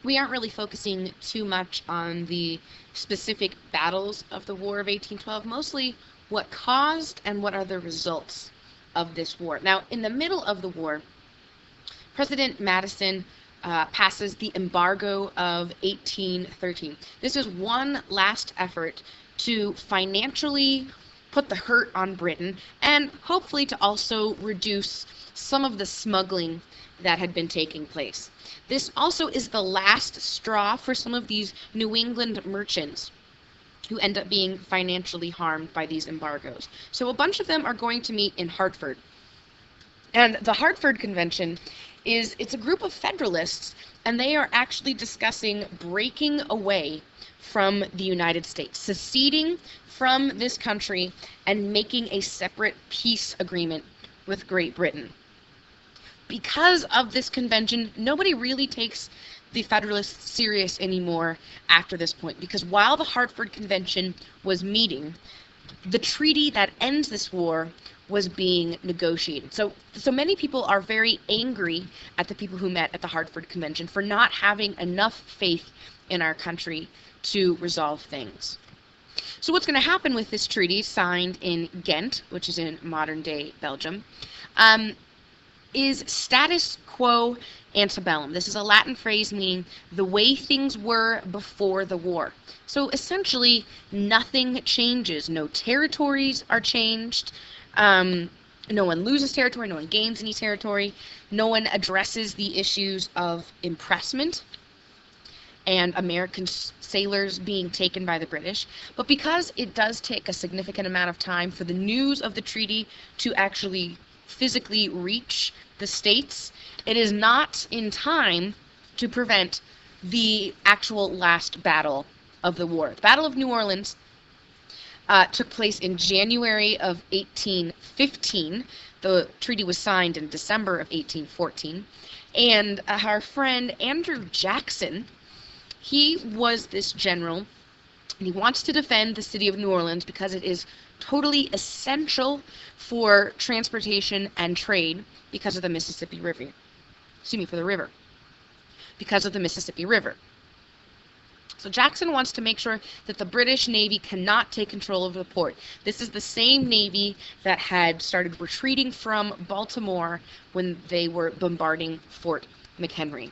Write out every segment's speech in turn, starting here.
we aren't really focusing too much on the specific battles of the War of 1812, mostly what caused and what are the results of this war. Now, in the middle of the war, President Madison passes the Embargo of 1813. This is one last effort to financially put the hurt on Britain and hopefully to also reduce some of the smuggling that had been taking place. This also is the last straw for some of these New England merchants who end up being financially harmed by these embargoes. So a bunch of them are going to meet in Hartford. And the Hartford Convention it's a group of Federalists, and they are actually discussing breaking away from the United States, seceding from this country and making a separate peace agreement with Great Britain. Because of this convention, nobody really takes the Federalists serious anymore after this point, because while the Hartford Convention was meeting, the treaty that ends this war was being negotiated. So many people are very angry at the people who met at the Hartford Convention for not having enough faith in our country to resolve things. So what's going to happen with this treaty signed in Ghent, which is in modern-day Belgium, is status quo antebellum. This is a Latin phrase meaning the way things were before the war. So essentially, nothing changes. No territories are changed. No one loses territory. No one gains any territory. No one addresses the issues of impressment and American sailors being taken by the British. But because it does take a significant amount of time for the news of the treaty to actually physically reach the States, it is not in time to prevent the actual last battle of the war. The Battle of New Orleans took place in January of 1815. The treaty was signed in December of 1814. And our friend Andrew Jackson, he was this general, and he wants to defend the city of New Orleans because it is totally essential for transportation and trade because of the Mississippi River. For the river. Because of the Mississippi River. So Jackson wants to make sure that the British Navy cannot take control of the port. This is the same Navy that had started retreating from Baltimore when they were bombarding Fort McHenry.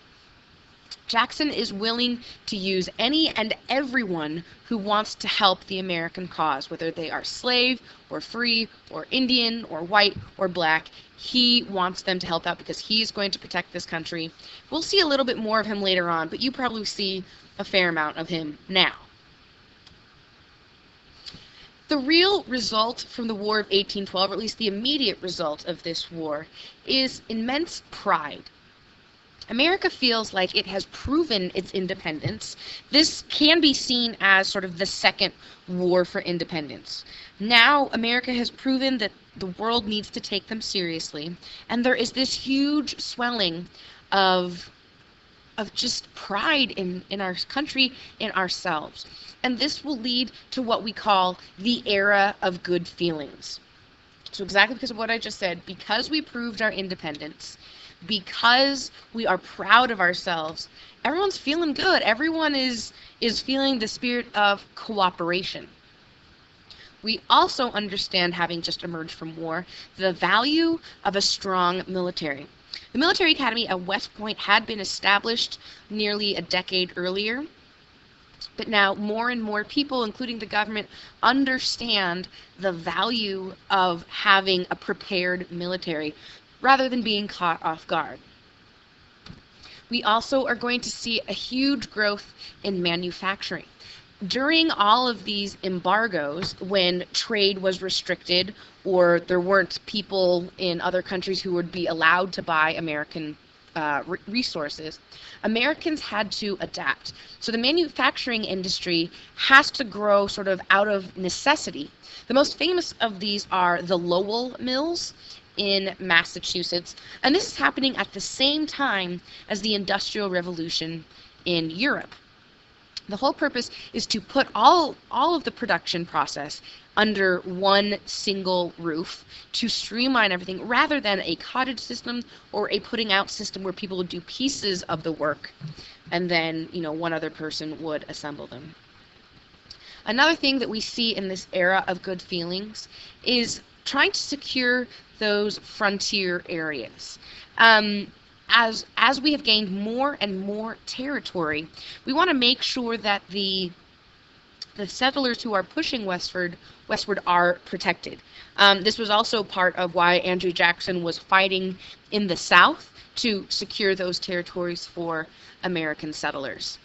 Jackson is willing to use any and everyone who wants to help the American cause, whether they are slave or free or Indian or white or black. He wants them to help out because he's going to protect this country. We'll see a little bit more of him later on, but you probably see a fair amount of him now. The real result from the War of 1812, or at least the immediate result of this war, is immense pride. America feels like it has proven its independence. This can be seen as sort of the second war for independence. Now, America has proven that the world needs to take them seriously, and there is this huge swelling of just pride in our country, in ourselves. And this will lead to what we call the era of good feelings. So exactly because of what I just said, because we proved our independence, because we are proud of ourselves, everyone's feeling good. Everyone is feeling the spirit of cooperation. We also understand, having just emerged from war, the value of a strong military. The military academy at West Point had been established nearly a decade earlier, but now more and more people, including the government, understand the value of having a prepared military rather than being caught off guard. We also are going to see a huge growth in manufacturing. During all of these embargoes, when trade was restricted or there weren't people in other countries who would be allowed to buy American resources, Americans had to adapt. So the manufacturing industry has to grow sort of out of necessity. The most famous of these are the Lowell mills in Massachusetts, and this is happening at the same time as the Industrial Revolution in Europe. The whole purpose is to put all of the production process under one single roof to streamline everything rather than a cottage system or a putting out system where people would do pieces of the work and then, one other person would assemble them. Another thing that we see in this era of good feelings is trying to secure those frontier areas. As we have gained more and more territory, we want to make sure that the settlers who are pushing westward are protected. This was also part of why Andrew Jackson was fighting in the South to secure those territories for American settlers.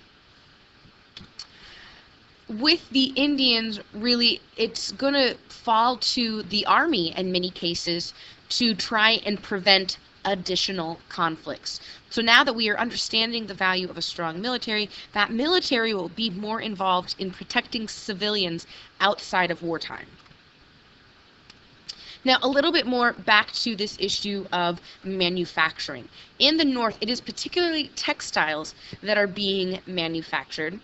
With the Indians, really, it's going to fall to the Army in many cases to try and prevent additional conflicts. So now that we are understanding the value of a strong military, that military will be more involved in protecting civilians outside of wartime. Now, a little bit more back to this issue of manufacturing. In the North, it is particularly textiles that are being manufactured.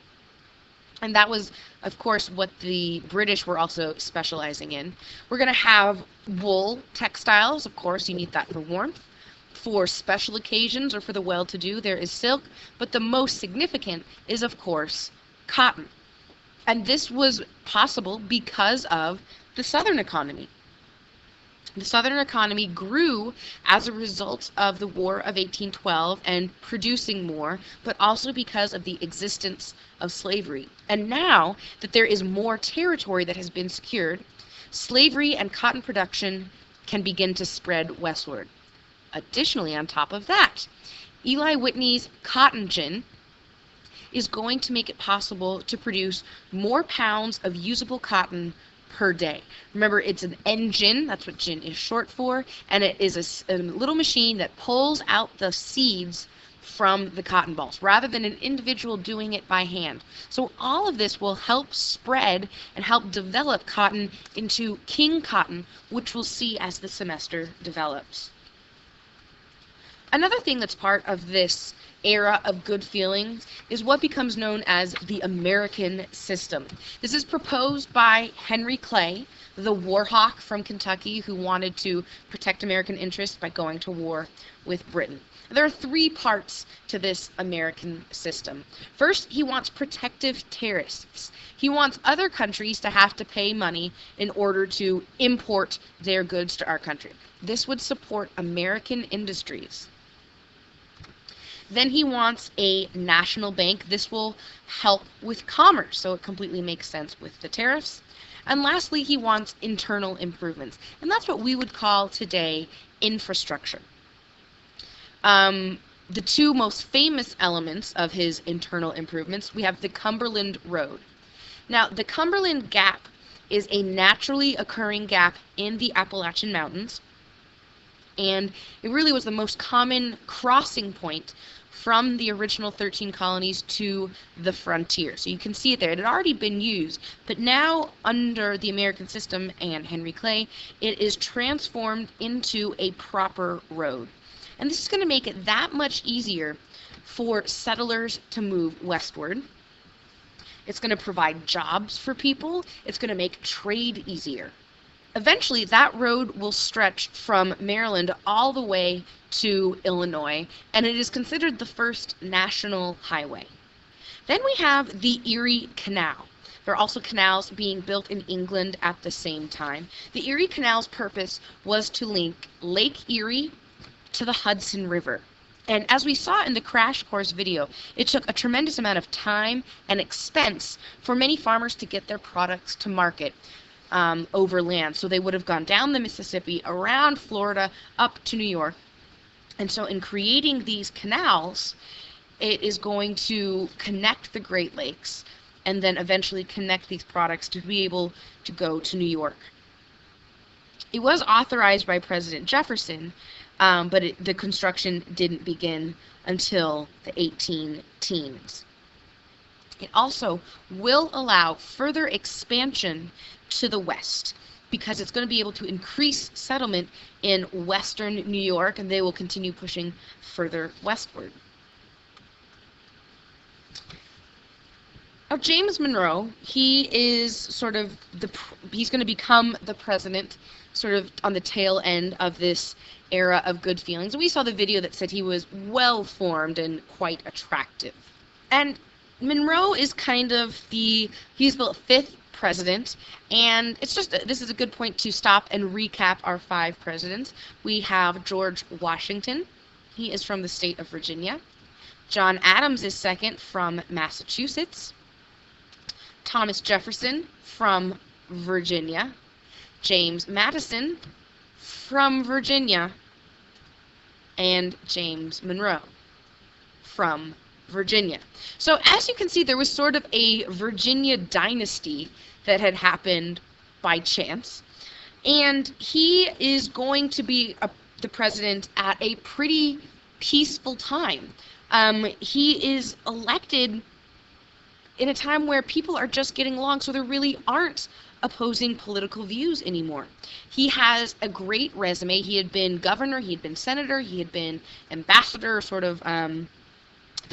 And that was, of course, what the British were also specializing in. We're going to have wool textiles. Of course, you need that for warmth. For special occasions or for the well-to-do, there is silk. But the most significant is, of course, cotton. And this was possible because of the Southern economy. The Southern economy grew as a result of the War of 1812 and producing more, but also because of the existence of slavery. And now that there is more territory that has been secured, slavery and cotton production can begin to spread westward. Additionally, on top of that, Eli Whitney's cotton gin is going to make it possible to produce more pounds of usable cotton per day. Remember, it's an engine, that's what gin is short for, and it is a little machine that pulls out the seeds from the cotton balls rather than an individual doing it by hand. So all of this will help spread and help develop cotton into king cotton, which we'll see as the semester develops. Another thing that's part of this era of good feelings is what becomes known as the American system. This is proposed by Henry Clay, the war hawk from Kentucky who wanted to protect American interests by going to war with Britain. There are three parts to this American system. First, he wants protective tariffs. He wants other countries to have to pay money in order to import their goods to our country. This would support American industries. Then he wants a national bank. This will help with commerce, so it completely makes sense with the tariffs. And lastly, he wants internal improvements. And that's what we would call today infrastructure. The two most famous elements of his internal improvements, we have the Cumberland Road. Now, the Cumberland Gap is a naturally occurring gap in the Appalachian Mountains. And it really was the most common crossing point from the original 13 colonies to the frontier. So you can see it there. It had already been used, but now under the American system and Henry Clay, it is transformed into a proper road. And this is going to make it that much easier for settlers to move westward. It's going to provide jobs for people. It's going to make trade easier. Eventually, that road will stretch from Maryland all the way to Illinois, and it is considered the first national highway. Then we have the Erie Canal. There are also canals being built in England at the same time. The Erie Canal's purpose was to link Lake Erie to the Hudson River. And as we saw in the crash course video, it took a tremendous amount of time and expense for many farmers to get their products to market. Overland. So they would have gone down the Mississippi, around Florida, up to New York. And so in creating these canals, it is going to connect the Great Lakes and then eventually connect these products to be able to go to New York. It was authorized by President Jefferson, but the construction didn't begin until the 18 teens. It also will allow further expansion to the west because it's going to be able to increase settlement in western New York, and they will continue pushing further westward. Now, James Monroe, he is sort of he's going to become the president sort of on the tail end of this era of good feelings. We saw the video that said he was well-formed and quite attractive. And Monroe is kind of he's the fifth president, and this is a good point to stop and recap our 5 presidents. We have George Washington. He is from the state of Virginia. John Adams is second from Massachusetts. Thomas Jefferson from Virginia. James Madison from Virginia. And James Monroe from Virginia. So as you can see, there was sort of a Virginia dynasty that had happened by chance. And he is going to be the president at a pretty peaceful time. He is elected in a time where people are just getting along, so there really aren't opposing political views anymore. He has a great resume. He had been governor, he had been senator, he had been ambassador, sort of the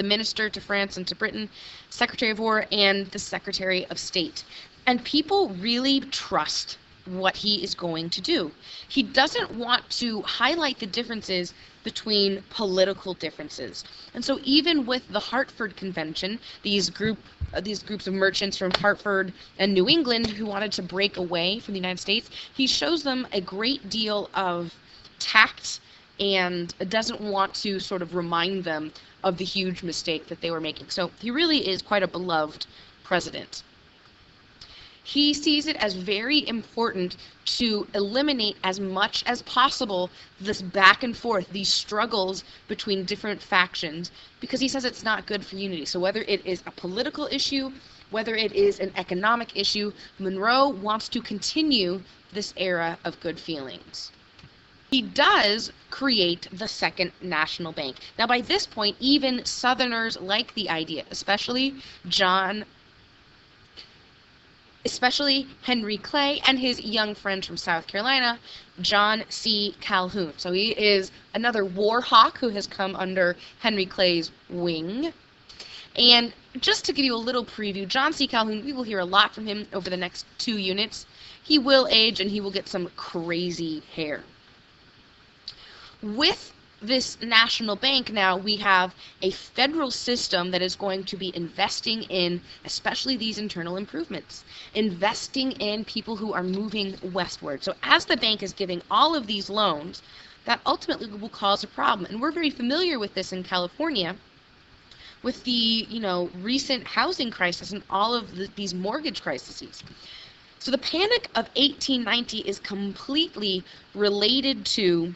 minister to France and to Britain, Secretary of War, and the Secretary of State. And people really trust what he is going to do. He doesn't want to highlight the differences between political differences. And so even with the Hartford Convention, these groups of merchants from Hartford and New England who wanted to break away from the United States, he shows them a great deal of tact and doesn't want to sort of remind them of the huge mistake that they were making. So he really is quite a beloved president. He sees it as very important to eliminate as much as possible this back and forth, these struggles between different factions, because he says it's not good for unity. So whether it is a political issue, whether it is an economic issue, Monroe wants to continue this era of good feelings. He does create the Second National Bank. Now by this point, even Southerners like the idea, especially Henry Clay and his young friend from South Carolina, John C. Calhoun. So he is another war hawk who has come under Henry Clay's wing. And just to give you a little preview, John C. Calhoun, we will hear a lot from him over the next 2 units. He will age and he will get some crazy hair. With this national bank now, we have a federal system that is going to be investing in especially these internal improvements, investing in people who are moving westward. So as the bank is giving all of these loans, that ultimately will cause a problem. And we're very familiar with this in California with the recent housing crisis and all of these mortgage crises. So the Panic of 1890 is completely related to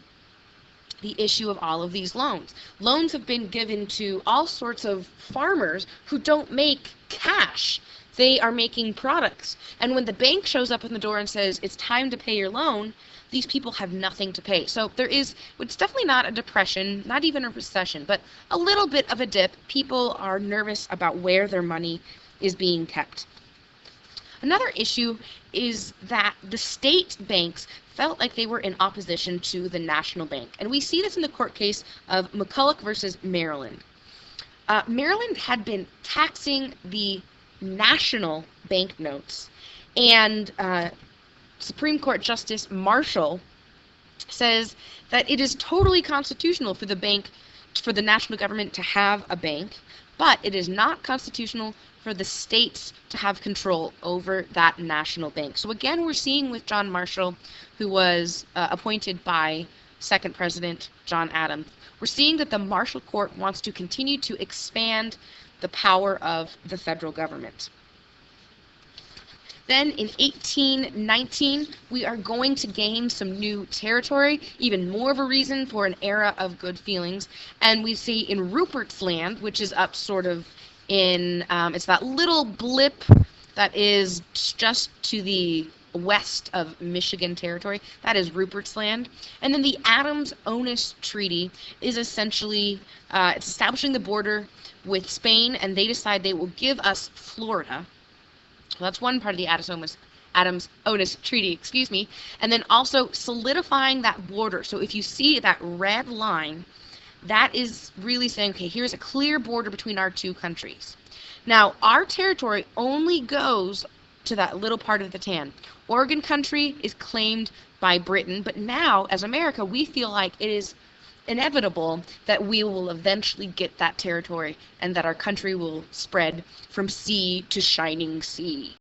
the issue of all of these loans. Loans have been given to all sorts of farmers who don't make cash. They are making products. And when the bank shows up in the door and says, it's time to pay your loan, these people have nothing to pay. So it's definitely not a depression, not even a recession, but a little bit of a dip. People are nervous about where their money is being kept. Another issue is that the state banks felt like they were in opposition to the national bank. And we see this in the court case of McCulloch versus Maryland. Maryland had been taxing the national banknotes, and Supreme Court Justice Marshall says that it is totally constitutional for the national government to have a bank, but it is not constitutional for the states to have control over that national bank. So again, we're seeing with John Marshall, who was appointed by second President John Adams, we're seeing that the Marshall Court wants to continue to expand the power of the federal government. Then in 1819, we are going to gain some new territory, even more of a reason for an era of good feelings. And we see in Rupert's Land, which is up sort of in, it's that little blip that is just to the west of Michigan Territory. That is Rupert's Land. And then the Adams-Onis Treaty is essentially, it's establishing the border with Spain, and they decide they will give us Florida. Well, that's one part of the Adams-Onis Treaty, and then also solidifying that border. So if you see that red line, that is really saying, okay, here's a clear border between our two countries. Now, our territory only goes to that little part of the tan. Oregon country is claimed by Britain, but now, as America, we feel like it is inevitable that we will eventually get that territory and that our country will spread from sea to shining sea.